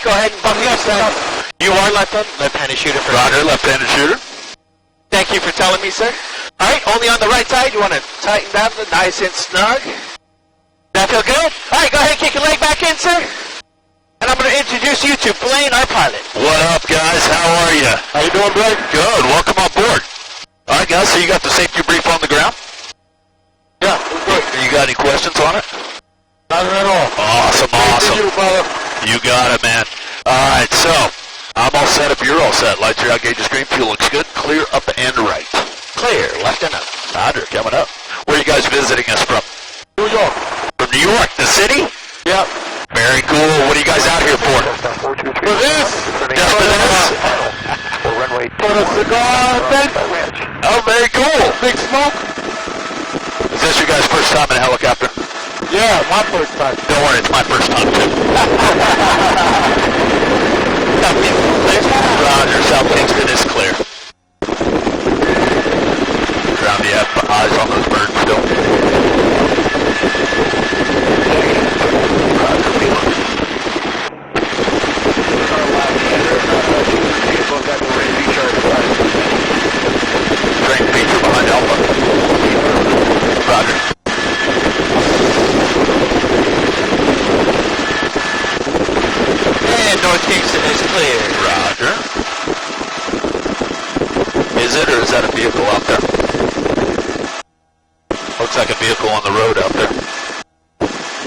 Go ahead and bump me up. You are left-handed shooter. Roger, left-handed shooter. Thank you for telling me, sir. All right, only on the right side. You want to tighten down the nice and snug. That feel good? All right, go ahead and kick your leg back in, sir. And I'm going to introduce you to Blaine, our pilot. What up, guys? How are you? How you doing, Blaine? Good. Welcome on board. All right, guys, so you got the safety brief on the ground? Yeah, good. You got any questions on it? Not at all. Awesome, awesome. You, brother. You got it, man. All right, so I'm all set if you're all set. Lights are out, gauges green, fuel looks good. Clear up and right. Clear, left and up. Roger, coming up. Where are you guys visiting us from? New York. From New York, the city? Yep. Very cool. What are you guys out here for? For this? Just for this? For the cigar thing? Oh, very cool. Big smoke? Is this your guys' first time in a helicopter? Yeah, my first time. Don't worry, it's my first time too. Roger, South Kingston is clear. Ground, you have eyes on those birds still? Train feature behind Alpha. Roger. And North Kingston is clear. Roger. Is it, or is that a vehicle out there? Looks like a vehicle on the road out there.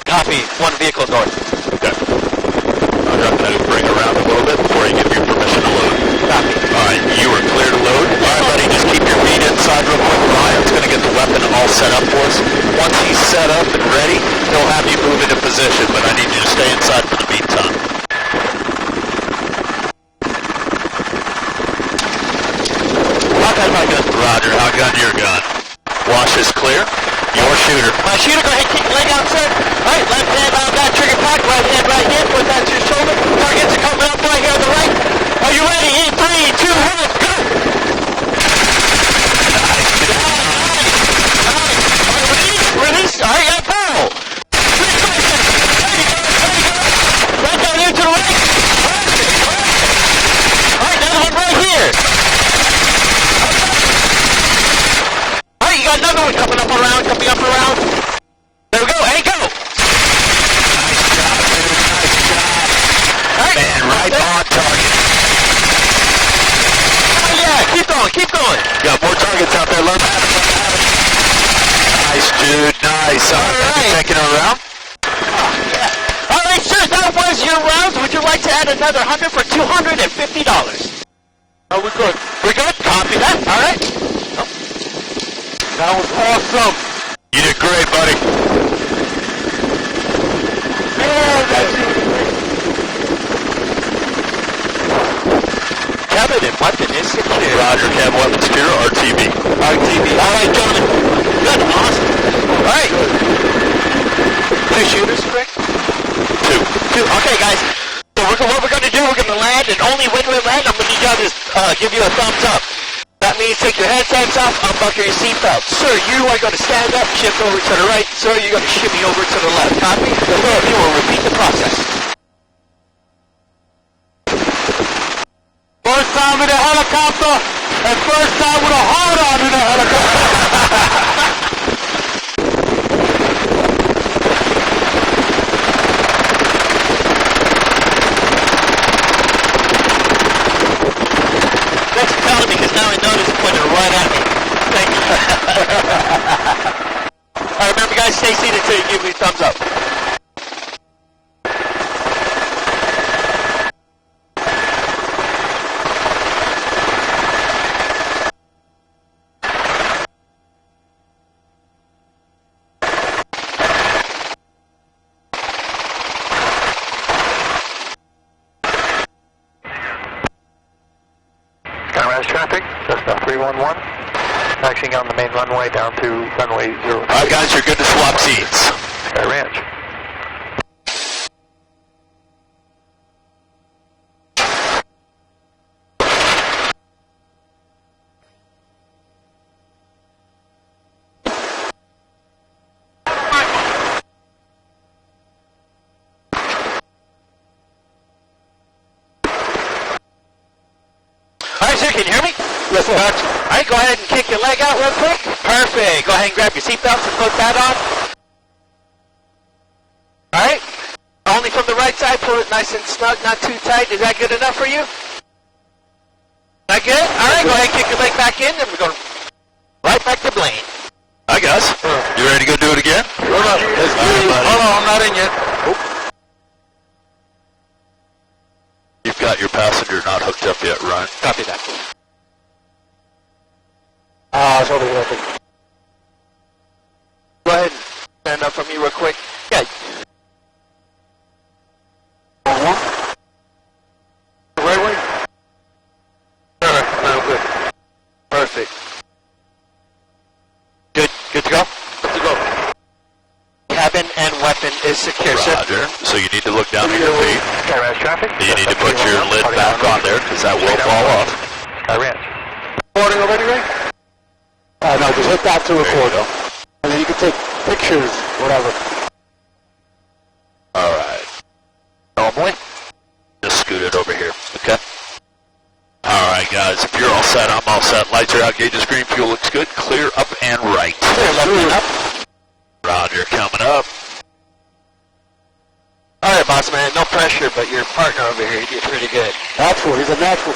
Copy. One vehicle north. Okay. Roger, I'm going to bring around a little bit before you give your permission to load. Copy. All right, you are clear to load. All right, buddy, just keep your feet inside real quick. Ryan's going to get the weapon all set up for us. Once he's set up and ready, he'll have you move into position, but I need you to stay inside for the meantime. How's my gun? Roger, how gun your gun? Wash is clear. Your shooter. My shooter, go ahead, kick your leg out, sir. All right, left hand on that trigger pack, right hand right here, put that to your shoulder. Targets are coming up right here on the right. Are you ready? In 3, 2, 1, go! Release. All right, got barrel. Right down here to the right. All right, another one right here. All right, you got another one coming up around. There we go, and go. Nice job, dude. Nice job. All right. Man, right on target. Oh, yeah, keep going. Got more targets out there. Let them have it. Nice, dude. Nice. All right. Taking it around? Yeah. All right, sir, that was your rounds. Would you like to add another 100 for $250? Oh, we're good. We're good? Copy that. All right. That was awesome. You did great, buddy. Cabin and weapon is secure. Roger, cab weapon secure, RTV. RTV. All right, gentlemen. Good, awesome. All right. 2 shooters, correct? 2. Okay, guys. So what we're going to do, we're going to land, and only when we land, I'm going to need y'all to give you a thumbs up. That means take your headsets off, unbuckle your seatbelt. Sir, you are going to stand up, shift over to the right. Sir, you're going to shimmy over to the left. Copy? The two of you will repeat the process. First time in a helicopter, and first time with a hard on in a helicopter. Thanks for telling me, because now I know it's pointed right at me. Thank you. All right, remember, guys, stay seated until you give me a thumbs up. Traffic, Cessna 311, taxiing on the main runway down to runway 0. All right, guys, you're good to swap seats. Sky Ranch. right, sir, can you hear me? Yes, sir. All right, go ahead and kick your leg out real quick. Perfect. Go ahead and grab your seatbelts and put that on. All right. Only from the right side. Pull it nice and snug, not too tight. Is that good enough for you? That good? All right, go ahead and kick your leg back in, and we're going right back to Blaine. Hi, guys. You ready to go do it again? Hold on. Hold on, I'm not in yet. You've got your passenger not hooked up yet, Ryan. Copy that. It's over here, I think. Go ahead and stand up for me real quick. Yeah. Right way? No, good. Perfect. Good to go? Good to go. Cabin and weapon is secure, sir. Roger. So you need to look down at your feet. Skyrise traffic. You need to put your lid back on there because that will fall off. Skyrise. Recording already, Ray? No, just hit that to record. And then you can take pictures, whatever. All right. Normally, just scoot it over here. Okay. All right, guys. If you're all set, I'm all set. Lights are out. Gauges green. Fuel looks good. Clear up and right. Clear left and up. Roger. Coming up. All right, boss man. No pressure, but your partner over here, he did pretty good. Natural, he's a natural.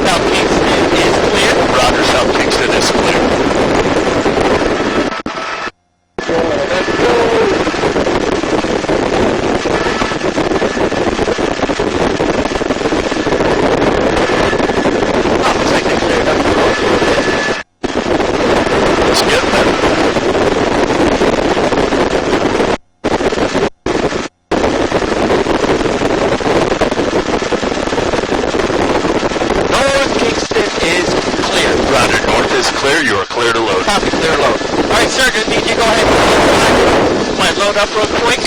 South Kingston is clear. Roger. South Kingston is clear. Looks like they cleared up the road a little bit. Let's get that. North Kingston is clear. Roger. North is clear. You are clear to load. Copy, clear load. All right, sir, gonna need you to go ahead and might load up real quick.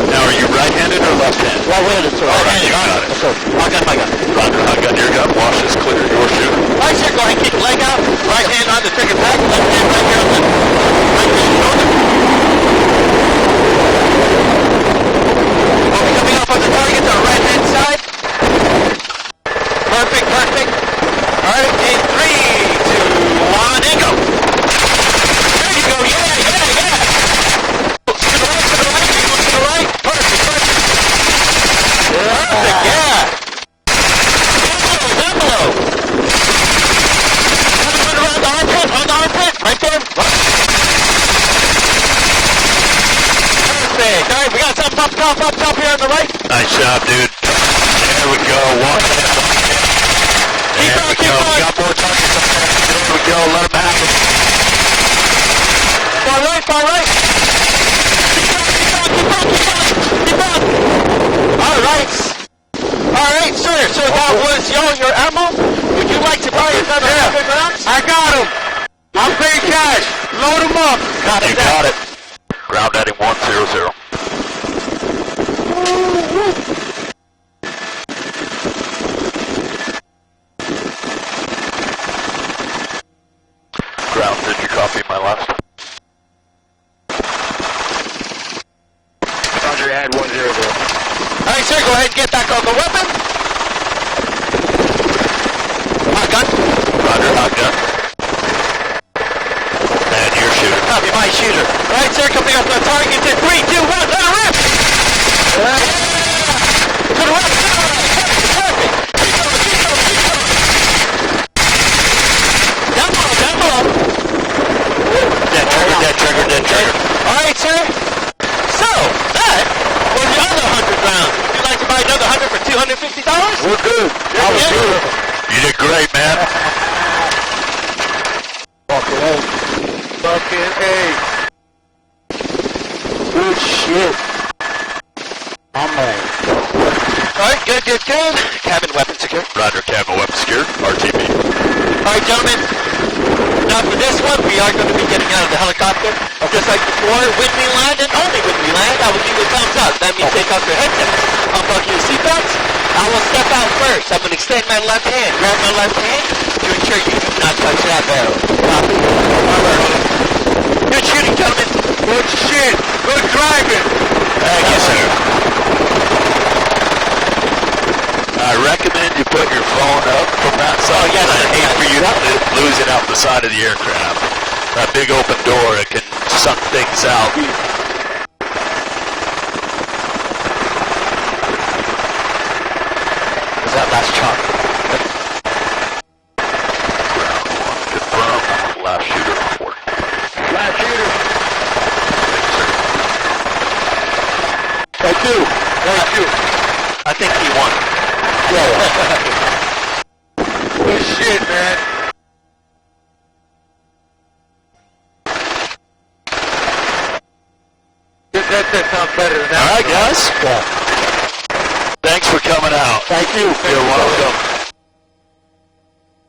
Now, are you right-handed or left-handed? Right-handed, sir. All right, you got it. Yes, sir. My gun, my gun. Roger. Hot gun, your gun. Wash is clear. Your shooter. All right, sir, go ahead and kick your leg out. Right hand on the trigger pad, left hand right here on the right hand shoulder. We'll be coming off on the target to our right hand side. Perfect, perfect. All right, in 3, 2, 1, and go. There you go, yeah. To the right. Perfect, perfect. Perfect, yeah. Down below. On the armpit, right there. Perfect. All right, we got something up top here on the right. Nice job, dude. There we go. Walk it. Keep There on, we keep go. on. Got more targets up there. There we go. Let them happen. Far right. Keep on. All right, sir. So that was your ammo. Would you like to buy another 100 rounds? I got him. I'm paying cash. Load him up. You got it. Ground heading 100. Ground, did you copy my last? Roger, add 100. All right, sir. Go ahead and get back on the weapon. Hot gun. Roger, hot gun. And your shooter. Copy my shooter. All right, sir. Coming up on target in 3, 2, 1. Let it rip. To the left. Perfect. Keep going. Down below. Dead trigger. All right, sir. So, that was the other 100 rounds. Would you like to buy another 100 for $250? We're good. That was Yeah. good. You did great, man. Fucking A. Fucking A. Good shit. My man. All right, good. Cabin weapon secure. Roger, camo weapon secured. RTB. All right, gentlemen. Now for this one, we are going to be getting out of the helicopter, just like before. or when we land, and only when we land, I will give you a thumbs up. That means take off your headsets, unbuckle your seatbelts. I will step out first. I'm going to extend my left hand, grab my left hand to ensure you do not touch that barrel. Copy. Good shooting, gentlemen. Good shit. Good driving. Thank you, sir. I recommend you put your phone up from that side. Oh, yes, I hate yes. for you to lose it out the side of the aircraft. That big open door, it can suck things out. Is that last chunk? Confirm. Last shooter report. Last shooter. Thank you. Thank you. I think he won. Good shit, man. That sounds better than that. All right, guys. Yeah. Thanks for coming out. Thank you. You're welcome.